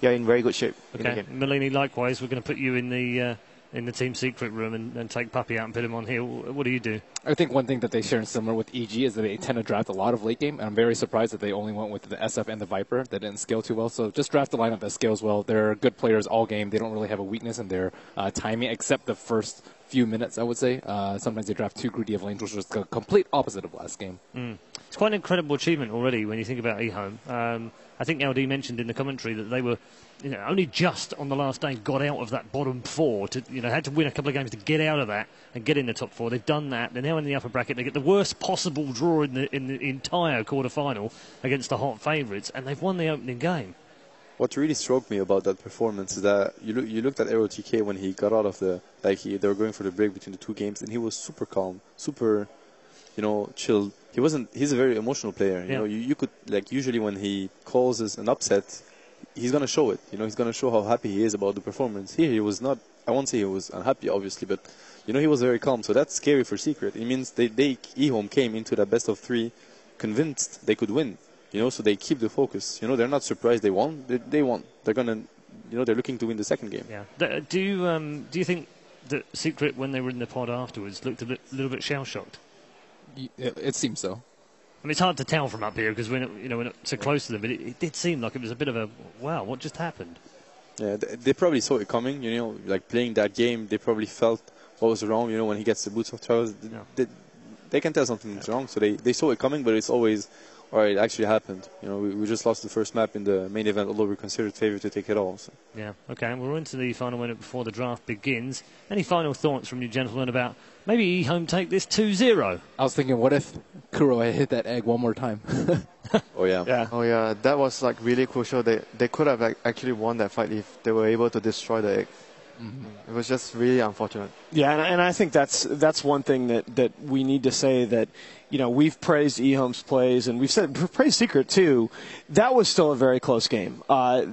you're in very good shape. Okay, Melini, likewise, we're going to put you in the team secret room and take Puppy out and put him on here. What do you do? I think one thing that they share similar with EG is that they tend to draft a lot of late game, and I'm very surprised that they only went with the SF and the Viper. That didn't scale too well, so just draft a lineup that scales well. They're good players all game. They don't really have a weakness in their timing, except the first few minutes, I would say. Sometimes they draft too greedy of lanes, which was the complete opposite of last game. It's quite an incredible achievement already when you think about eHome. I think LD mentioned in the commentary that they were only just on the last day got out of that bottom four. Had to win a couple of games to get out of that and get in the top four. They've done that. They're now in the upper bracket. They get the worst possible draw in the entire quarter-final against the hot favourites, and they've won the opening game. What really struck me about that performance is that you looked at ROTK when he got out of they were going for the break between the two games, and he was super calm, super, chill. He's a very emotional player. Yeah. You could, usually when he causes an upset, he's going to show it. He's going to show how happy he is about the performance. Here, he was not, I won't say he was unhappy, obviously, but, he was very calm. So that's scary for Secret. It means eHome came into that best of three convinced they could win. So they keep the focus. They're not surprised they won. They won. They're going to, they're looking to win the second game. Yeah. Do you think that Secret, when they were in the pod afterwards, looked a little bit shell-shocked? It seems so. I mean, it's hard to tell from up here because we're not so close to them, but it did seem like it was a bit of a, wow, what just happened? Yeah, they probably saw it coming, playing that game, they probably felt what was wrong, when he gets the boots of Charles. They can tell something's wrong, so they saw it coming, but it's always, all right, it actually happened. We just lost the first map in the main event, although we're considered favored to take it all. So. Yeah, okay, we're into the final minute before the draft begins. Any final thoughts from you gentlemen about maybe eHome take this 2-0? I was thinking, what if Kuro had hit that egg one more time? Oh, yeah. Oh, yeah. That was really crucial. They could have actually won that fight if they were able to destroy the egg. It was just really unfortunate. Yeah, and I think that's one thing that we need to say that, we've praised eHome's plays, and we've praised Secret too. That was still a very close game.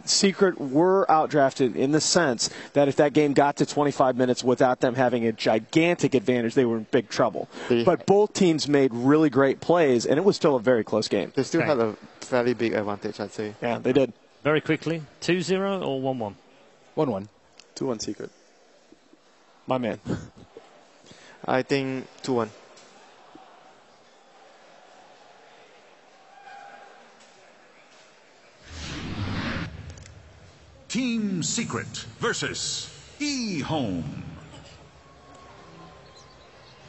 Secret were outdrafted in the sense that if that game got to 25 minutes without them having a gigantic advantage, they were in big trouble. But both teams made really great plays, and it was still a very close game. They still had a fairly big advantage, I'd say. Yeah, they did. Very quickly, 2-0 or 1-1? 1-1. 2-1 Secret. My man. I think 2-1. Team Secret versus eHome.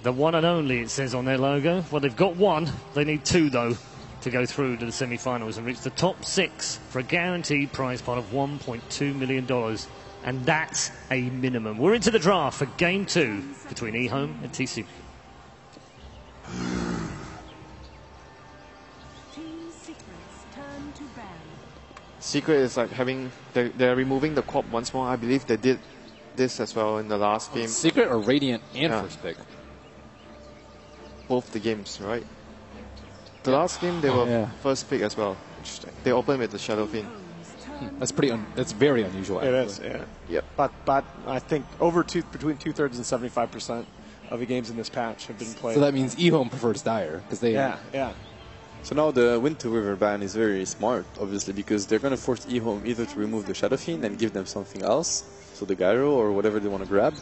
The one and only, it says on their logo. Well, they've got one. They need two, though, to go through to the semi-finals and reach the top six for a guaranteed prize pot of $1.2 million. And that's a minimum. We're into the draft for Game 2 between eHome and TC. Secret is they're removing the corp once more. I believe they did this as well in the last game. Secret or Radiant and first pick? Both the games, right? The last game they were first pick as well. They opened with the Shadow Fiend. That's that's very unusual. It is, yeah. Yep. But I think between 2/3 and 75% of the games in this patch have been played. So that means eHome prefers Dire because they. Yeah. So now the Winter River ban is very smart, obviously, because they're going to force eHome either to remove the Shadow Fiend and give them something else, so the Gyro or whatever they want to grab,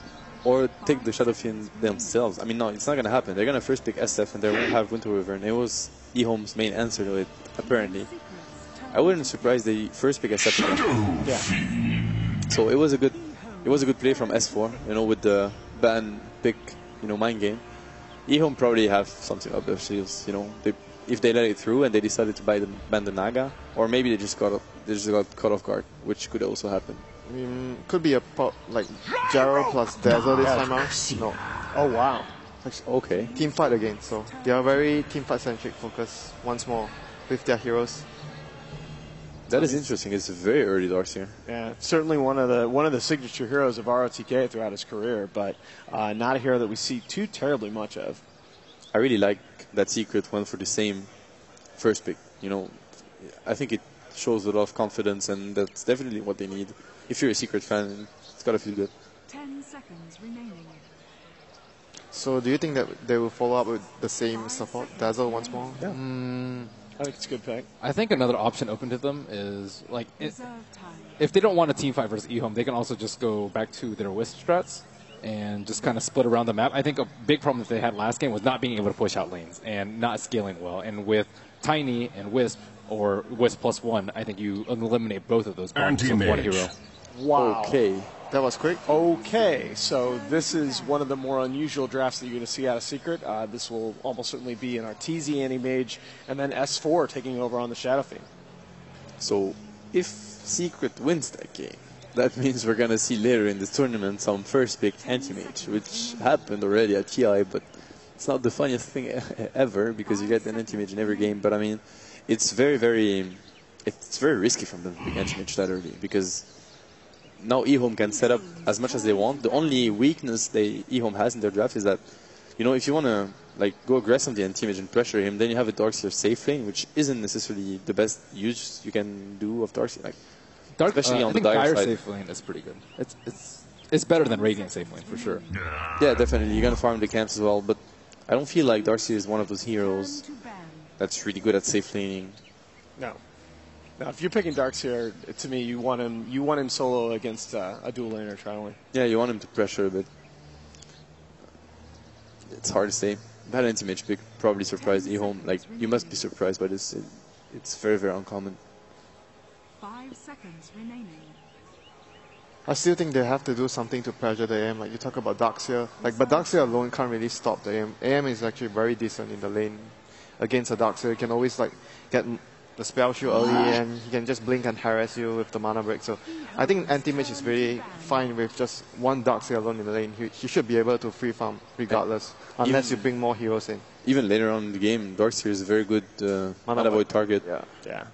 or take the Shadow Fiend themselves. I mean, no, it's not going to happen. They're going to first pick SF and they won't have Winter River, and it was eHome's main answer to it, apparently. I wouldn't be surprised they first pick SF. Yeah. So it was a good play from S4, with the ban pick, mind game. eHome probably have something up their sleeves, if they let it through and they decided to ban the Naga, or maybe they just got caught off guard, which could also happen. Could be a like Jaro plus Dazzle this time out. No. Oh wow. Okay. Team fight again, so they are very team fight centric focus once more with their heroes. That is interesting. It's very early doors here. Yeah, certainly one of the signature heroes of ROTK throughout his career, but not a hero that we see too terribly much of. I really like that Secret went for the same first pick. I think it shows a lot of confidence, and that's definitely what they need. If you're a Secret fan, it's gotta feel good. 10 seconds remaining. So do you think that they will follow up with the same support, Dazzle once more? Yeah. I think it's a good pick. I think another option open to them is like Reserve time. if they don't want a team fight versus eHome, they can also just go back to their Wisp strats and just kind of split around the map. I think a big problem that they had last game was not being able to push out lanes and not scaling well. And with Tiny and Wisp or Wisp +1, I think you eliminate both of those problems with one hero. Wow. Okay. That was quick. Okay, so this is one of the more unusual drafts that you're going to see out of Secret. This will almost certainly be an Arteezy Anti-Mage, and then S4 taking over on the Shadow Fiend. So if Secret wins that game, that means we're going to see later in this tournament some first pick anti-mage, which happened already at TI, but it's not the funniest thing ever because you get an anti-mage in every game. But I mean, it's very risky from them to pick anti-mage that early because now eHome can set up as much as they want. The only weakness eHome has in their draft is that, you know, if you want to like go aggressively and team and pressure him, then you have a Darkseer safe lane, which isn't necessarily the best use you can do of Darkseer. Like, especially on the dire side. Safe lane is pretty good. It's better than Radiant safe lane for sure. Yeah, definitely. You're gonna farm the camps as well, but I don't feel like Darkseer is one of those heroes that's really good at safe laning. No. Now, if you're picking Darkseer, to me, you want him solo against a dual laner, Charlie. Yeah, you want him to pressure a bit. It's hard to say. That anti-mage pick probably surprised eHome. Like, you must be surprised by this. It's very, very uncommon. 5 seconds remaining. I still think they have to do something to pressure the AM. Like you talk about Darkseer, but Darkseer alone can't really stop the AM. AM is actually very decent in the lane against a Darkseer. You can always like get the spell shield early, and he can just blink and harass you with the mana break. So I think anti-mage is really fine with just one Darkseer alone in the lane. He should be able to free farm regardless, unless you bring more heroes in. Even later on in the game, Darkseer is a very good mana void target. Yeah.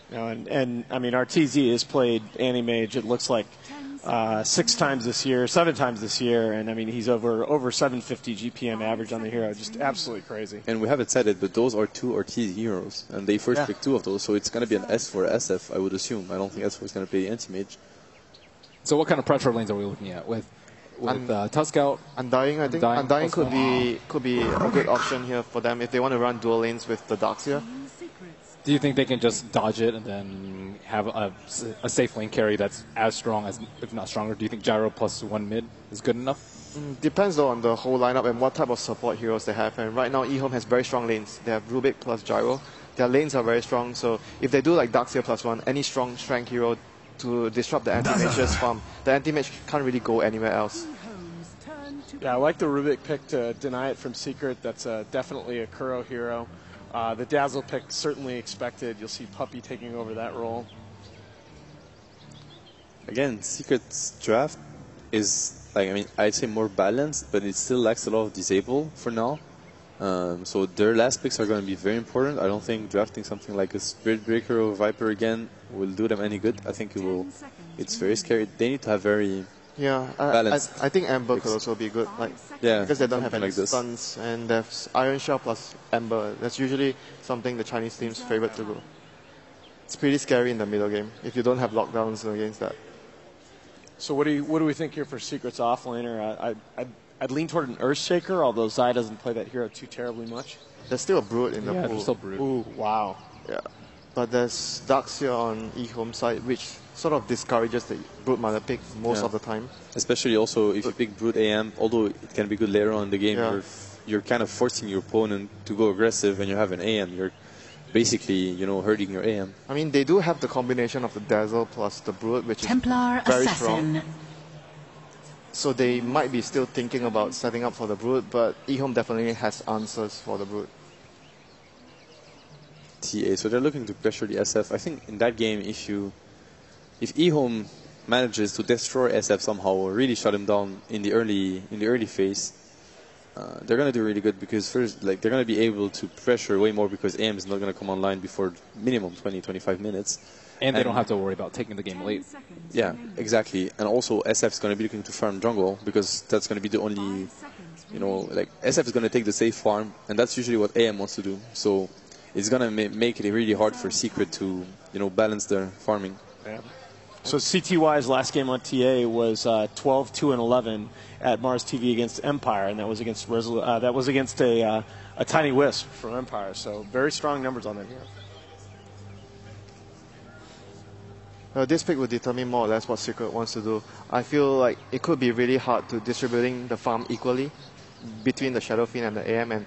No, and I mean, Arteezy has played anti-mage, it looks like 6 times this year, 7 times this year, and I mean, he's over 750 GPM average on the hero. Just absolutely crazy. And we haven't said it, but those are 2 Arteezy heroes, and they first picked 2 of those, so it's going to be an S for SF, I would assume. I don't think S4 is going to play anti-mage. So what kind of pressure lanes are we looking at with Tusk out? Undying, I think. Undying could be a good option here for them if they want to run dual lanes with the Darkseer. Do you think they can just dodge it and then have a safe lane carry that's as strong as, if not stronger? Do you think Gyro +1 mid is good enough? Depends though on the whole lineup and what type of support heroes they have. And right now, eHome has very strong lanes. They have Rubik plus Gyro. Their lanes are very strong. So if they do like Darkseer +1, any strong strength hero to disrupt the anti-mage's farm, the anti-mage can't really go anywhere else. Yeah, I like the Rubik pick to deny it from Secret. That's definitely a Kuro hero. The Dazzle pick certainly expected. You'll see Puppey taking over that role. Again, Secret's draft is, like, I mean, I'd say more balanced, but it still lacks a lot of disable for now. So their last picks are going to be very important. I don't think drafting something like a Spirit Breaker or Viper again will do them any good. I think it will. It's very scary. They need to have very balanced. I think Amber could also be good, because they don't have any like stuns, and there's Iron Shell plus Amber. That's usually something the Chinese team's favorite to go. It's pretty scary in the middle game if you don't have lockdowns against that. So what do we think here for Secret's offlaner? I'd lean toward an Earthshaker, although Zai doesn't play that hero too terribly much. There's still a Brood in the pool. There's still Brood. Ooh, wow. Yeah, but there's Darkseer on eHome side, which sort of discourages the Brood mana pick most of the time. Especially also if you pick Brood AM, although it can be good later on in the game, you're kind of forcing your opponent to go aggressive, and you have an AM. You're basically, hurting your AM. I mean, they do have the combination of the Dazzle plus the Brood, which Templar is very Assassin. strong. So they might be still thinking about setting up for the Brood, but eHome definitely has answers for the Brood. TA, so they're looking to pressure the SF. I think in that game, if eHome manages to destroy SF somehow or really shut him down in the early phase, they're gonna do really good because first, they're gonna be able to pressure way more because AM is not gonna come online before minimum 20-25 minutes. And they don't have to worry about taking the game late. Yeah, exactly. And also SF is going to be looking to farm jungle because that's going to be the only, SF is going to take the safe farm, and that's usually what AM wants to do. So it's going to make it really hard for Secret to, balance their farming. Yeah. So CTY's last game on TA was 12-2-11 at Mars TV against Empire, and that was against a Tiny Wisp from Empire. So very strong numbers on them here. This pick will determine more or less what Secret wants to do. I feel like it could be really hard to distributing the farm equally between the Shadow Fiend and the AM, and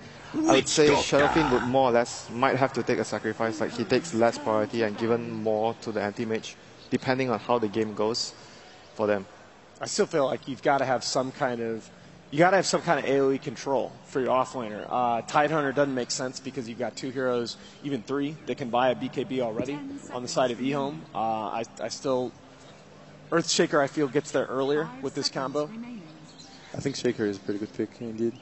I would say Shadow Fiend would more or less might have to take a sacrifice, like he takes less priority and given more to the anti-mage, depending on how the game goes for them. I still feel like you've got to have some kind of AoE control for your offlaner. Tidehunter doesn't make sense because you've got 2 heroes, even 3, that can buy a BKB already on the side of eHome. I still Earthshaker I feel gets there earlier with this combo. I think Shaker is a pretty good pick indeed.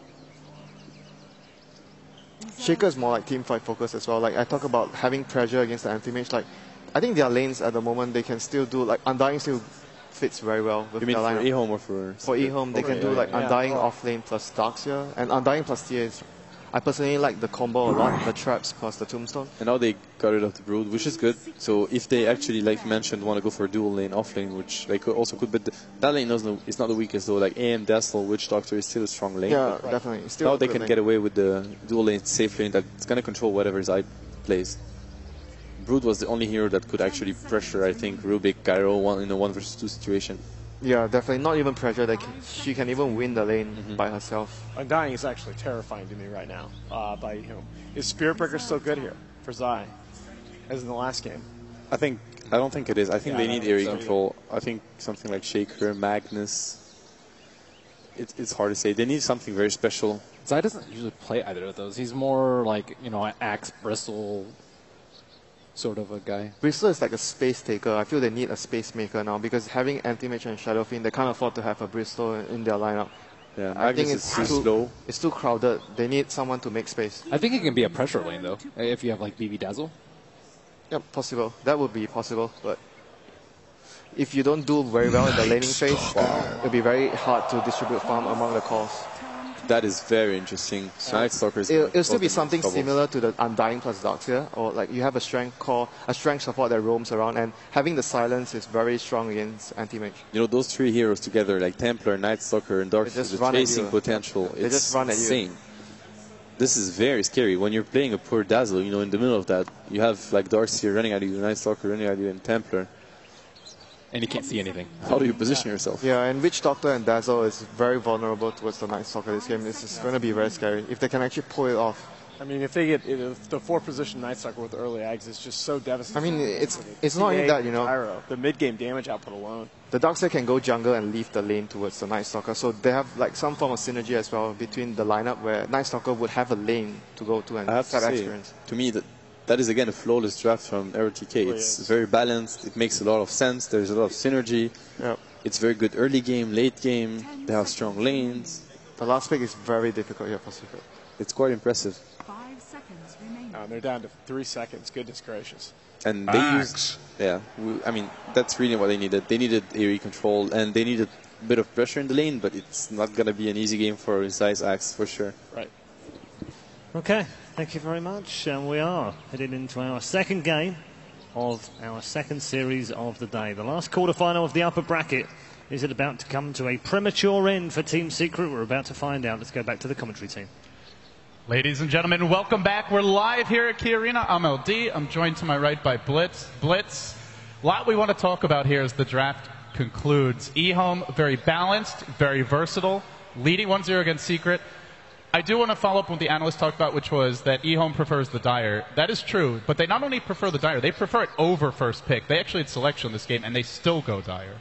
Shaker is more like team fight focused as well. Like I talk about having pressure against the anti-mage. Like I think their lanes at the moment they can still do like Undying still fits very well with You mean their for lineup. eHome or for... For eHome, they can do like Undying off lane plus Darkseer, and Undying plus TA is... I personally like the combo a lot, the traps plus the tombstone. And now they got rid of the Brood, which is good. So if they actually, like you mentioned, want to go for a dual lane off lane, which they could also could, but that lane is not the weakest though. Like AM, Dazzle, Witch Doctor is still a strong lane. Yeah, definitely. It's still now a they good can lane. get away with the dual lane safe lane that's going to control whatever Zai plays. Brood was the only hero that could actually pressure, I think, Rubik, Gyro in a 1 versus 2 situation. Yeah, definitely. Not even pressure. She can even win the lane by herself. Undying is actually terrifying to me right now. By is Spirit Breaker still good here for Zai, as in the last game? I don't think it is. I think Yeah, they I need don't area think so control. I think something like Shaker, Magnus. It's hard to say. They need something very special. Zai doesn't usually play either of those. He's more like, you know, an Axe, Bristle sort of a guy. Bristol is like a space taker. I feel they need a space maker now because having Anti-Mage and Shadow Fiend, they can't afford to have a Bristol in their lineup. Yeah, I think Magnus is too slow. It's too crowded. They need someone to make space. I think it can be a pressure lane, though, if you have, like, BB Dazzle. Yeah, possible. That would be possible, but if you don't do very well in the laning phase, it'll be very hard to distribute farm among the cores. That is very interesting. Night Stalkers. It'll still be something similar to the Undying plus Darkseer, or like you have a strength core, a strength support that roams around, and having the silence is very strong against anti-mage. You know, those 3 heroes together, like Templar, Night Stalker, and Darkseer, just the run at chasing you. potential, They it's just run at you. insane. This is very scary. When you're playing a poor Dazzle, you know, in the middle of that, you have like Darkseer running at you, Night Stalker running at you, and Templar. And you can't see anything. How do you position yourself? Yeah, and Witch Doctor and Dazzle is very vulnerable towards the Night Stalker this game. This is going to be very scary if they can actually pull it off. I mean, if they get the 4-position Night Stalker with early eggs, it's just so devastating. I mean, it's not only that, you know. Gyro, the mid-game damage output alone. The Darkseer can go jungle and leave the lane towards the Night Stalker, so they have like some form of synergy as well between the lineup where Night Stalker would have a lane to go to and I have to have say, experience. to me, that is again a flawless draft from RTK. It's very balanced. It makes a lot of sense. There's a lot of synergy. Yeah. It's very good early game, late game. They have strong lanes. The last pick is very difficult here for Secret. It's quite impressive. 5 seconds remaining. They're down to 3 seconds. Goodness gracious. And they used, I mean, that's really what they needed. They needed area control, and they needed a bit of pressure in the lane, but it's not going to be an easy game for Zai's Axe, for sure. Right. Okay, thank you very much. And we are heading into our second game of our second series of the day. The last quarterfinal of the upper bracket. Is it about to come to a premature end for Team Secret? We're about to find out. Let's go back to the commentary team. Ladies and gentlemen, welcome back. We're live here at Key Arena. I'm LD. I'm joined to my right by Blitz. Blitz, a lot we want to talk about here as the draft concludes. eHome, very balanced, very versatile, leading 1-0 against Secret. I do want to follow up on what the analyst talked about, which was that eHome prefers the Dire. That is true, but they not only prefer the Dire, they prefer it over first pick. They actually had selection in this game, and they still go Dire.